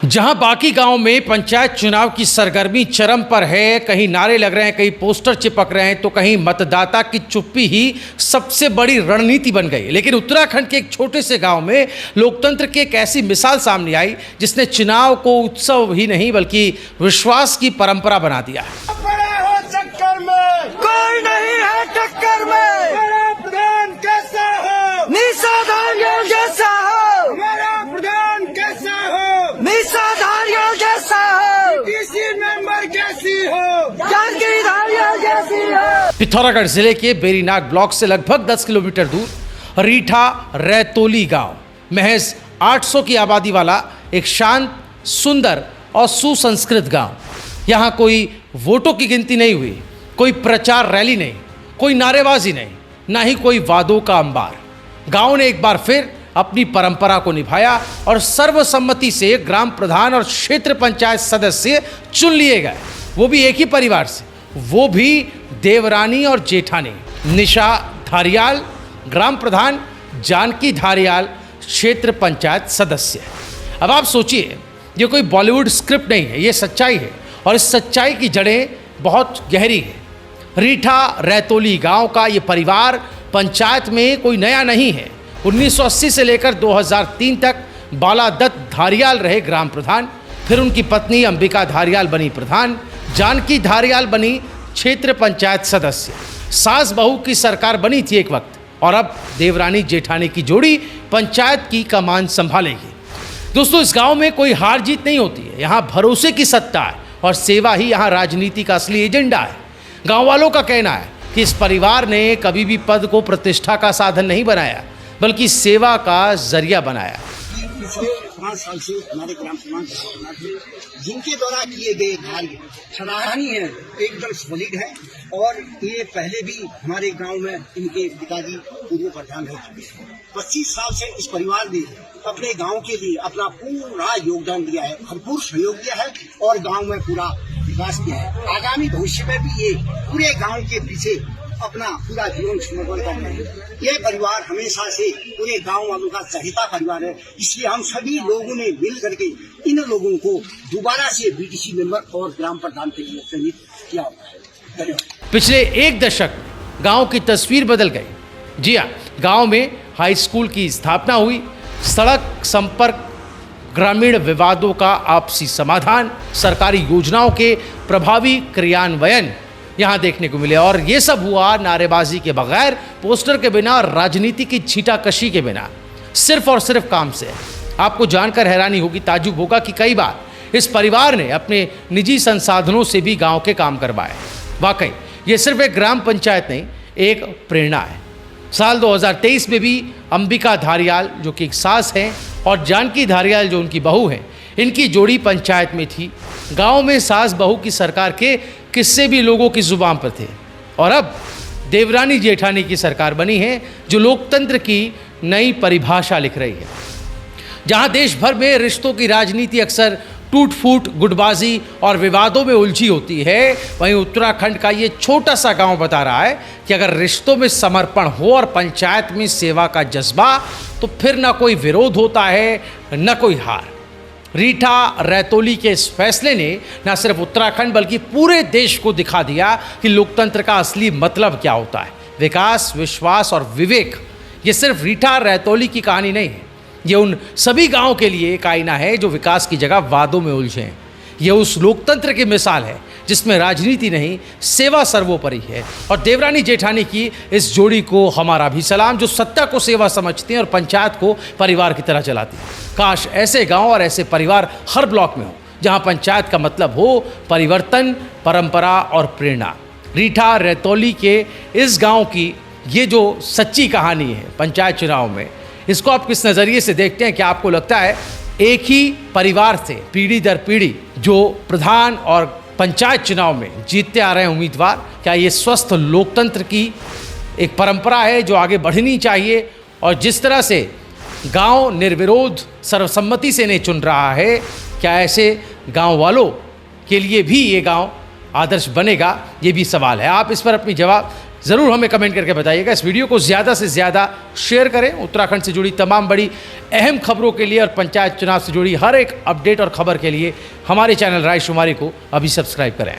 जहां बाकी गांव में पंचायत चुनाव की सरगर्मी चरम पर है, कहीं नारे लग रहे हैं, कहीं पोस्टर चिपक रहे हैं, तो कहीं मतदाता की चुप्पी ही सबसे बड़ी रणनीति बन गई। लेकिन उत्तराखंड के एक छोटे से गांव में लोकतंत्र की एक ऐसी मिसाल सामने आई जिसने चुनाव को उत्सव ही नहीं बल्कि विश्वास की परंपरा बना दिया है। कोई नहीं है टक्कर में, मेरा प्रधान कैसा हो, निशाधारियों जैसा हो, मेरा प्रधान कैसा हो, निशाधारियों जैसा हो, डीसी मेंबर कैसी हो, जागीरदारियों जैसी हो। पिथौरागढ़ जिले के बेरीनाग ब्लॉक से लगभग 10 किलोमीटर दूर रीठा रैतोली गांव महज 800 की आबादी वाला एक शांत, सुंदर और सुसंस्कृत गांव। यहाँ कोई वोटों की गिनती नहीं हुई, कोई प्रचार रैली नहीं, कोई नारेबाजी नहीं, ना ही कोई वादों का अंबार। गांव ने एक बार फिर अपनी परंपरा को निभाया और सर्वसम्मति से ग्राम प्रधान और क्षेत्र पंचायत सदस्य चुन लिए गए, वो भी एक ही परिवार से, वो भी देवरानी और जेठानी। निशा धारियाल ग्राम प्रधान, जानकी धारियाल क्षेत्र पंचायत सदस्य। अब आप सोचिए, ये कोई बॉलीवुड स्क्रिप्ट नहीं है, ये सच्चाई है और इस सच्चाई की जड़ें बहुत गहरी है। रीठा रैतोली गांव का ये परिवार पंचायत में कोई नया नहीं है। 1980 से लेकर 2003 तक बालादत्त धारियाल रहे ग्राम प्रधान, फिर उनकी पत्नी अंबिका धारियाल बनी प्रधान, जानकी धारियाल बनी क्षेत्र पंचायत सदस्य। सास बहू की सरकार बनी थी एक वक्त और अब देवरानी जेठानी की जोड़ी पंचायत की कमान संभालेगी। दोस्तों, इस गांव में कोई हार जीत नहीं होती है, यहाँ भरोसे की सत्ता है और सेवा ही यहाँ राजनीति का असली एजेंडा है। गांव वालों का कहना है कि इस परिवार ने कभी भी पद को प्रतिष्ठा का साधन नहीं बनाया बल्कि सेवा का जरिया बनाया। पिछले 5 साल से हमारे ग्राम प्रधान जिनके द्वारा किए गए कार्य सराहनीय है, एकदम सॉलिड है और ये पहले भी हमारे गांव में इनके पिताजी पूर्व प्रधान रह चुके हैं। 25 साल से इस परिवार ने अपने गांव के लिए अपना पूरा योगदान दिया है, भरपूर सहयोग दिया है और गांव में पूरा विकास किया है। आगामी भविष्य में भी ये पूरे गांव के पीछे अपना पूरा जीवन समर्पण कर रहे हैं। ये परिवार हमेशा से पूरे गांव वालों का चहेता परिवार है, इसलिए हम सभी लोगों ने मिल करके इन लोगों को दोबारा से बीटीसी मेंबर और ग्राम प्रधान के लिए चयनित किया हुआ है। धन्यवाद। पिछले एक दशक में गांव की तस्वीर बदल गई। जी हाँ, गांव में हाई स्कूल की स्थापना हुई, सड़क संपर्क, ग्रामीण विवादों का आपसी समाधान, सरकारी योजनाओं के प्रभावी क्रियान्वयन यहाँ देखने को मिले और ये सब हुआ नारेबाजी के बगैर, पोस्टर के बिना, राजनीति की छींटाकशी के बिना, सिर्फ और सिर्फ काम से। आपको जानकर हैरानी होगी, ताज्जुब होगा कि कई बार इस परिवार ने अपने निजी संसाधनों से भी गांव के काम करवाए। वाकई ये सिर्फ एक ग्राम पंचायत नहीं, एक प्रेरणा है। साल 2023 में भी अंबिका धारियाल जो कि एक सास हैं और जानकी धारियाल जो उनकी बहू हैं, इनकी जोड़ी पंचायत में थी। गांव में सास बहू की सरकार के किस्से भी लोगों की जुबान पर थे और अब देवरानी जेठानी की सरकार बनी है जो लोकतंत्र की नई परिभाषा लिख रही है। जहां देश भर में रिश्तों की राजनीति अक्सर टूट फूट, गुटबाजी और विवादों में उलझी होती है, वहीं उत्तराखंड का ये छोटा सा गांव बता रहा है कि अगर रिश्तों में समर्पण हो और पंचायत में सेवा का जज्बा, तो फिर ना कोई विरोध होता है न कोई हार। रीठा रैतोली के इस फैसले ने न सिर्फ उत्तराखंड बल्कि पूरे देश को दिखा दिया कि लोकतंत्र का असली मतलब क्या होता है। विकास, विश्वास और विवेक, ये सिर्फ रीठा रैतोली की कहानी नहीं है, ये उन सभी गांव के लिए एक आईना है जो विकास की जगह वादों में उलझे हैं। ये उस लोकतंत्र की मिसाल है जिसमें राजनीति नहीं, सेवा सर्वोपरि है। और देवरानी जेठानी की इस जोड़ी को हमारा भी सलाम, जो सत्ता को सेवा समझते हैं और पंचायत को परिवार की तरह चलाती है। काश ऐसे गांव और ऐसे परिवार हर ब्लॉक में हो, जहां पंचायत का मतलब हो परिवर्तन, परंपरा और प्रेरणा। रीठा रैतोली के इस गाँव की ये जो सच्ची कहानी है पंचायत चुनाव में, इसको आप किस नज़रिए से देखते हैं? क्या आपको लगता है एक ही परिवार से पीढ़ी दर पीढ़ी जो प्रधान और पंचायत चुनाव में जीतते आ रहे हैं उम्मीदवार, क्या ये स्वस्थ लोकतंत्र की एक परंपरा है जो आगे बढ़नी चाहिए? और जिस तरह से गांव निर्विरोध सर्वसम्मति से इन्हें चुन रहा है, क्या ऐसे गांव वालों के लिए भी ये गांव आदर्श बनेगा? ये भी सवाल है। आप इस पर अपनी जवाब ज़रूर हमें कमेंट करके बताइएगा। इस वीडियो को ज़्यादा से ज़्यादा शेयर करें। उत्तराखंड से जुड़ी तमाम बड़ी अहम खबरों के लिए और पंचायत चुनाव से जुड़ी हर एक अपडेट और खबर के लिए हमारे चैनल राय शुमारी को अभी सब्सक्राइब करें।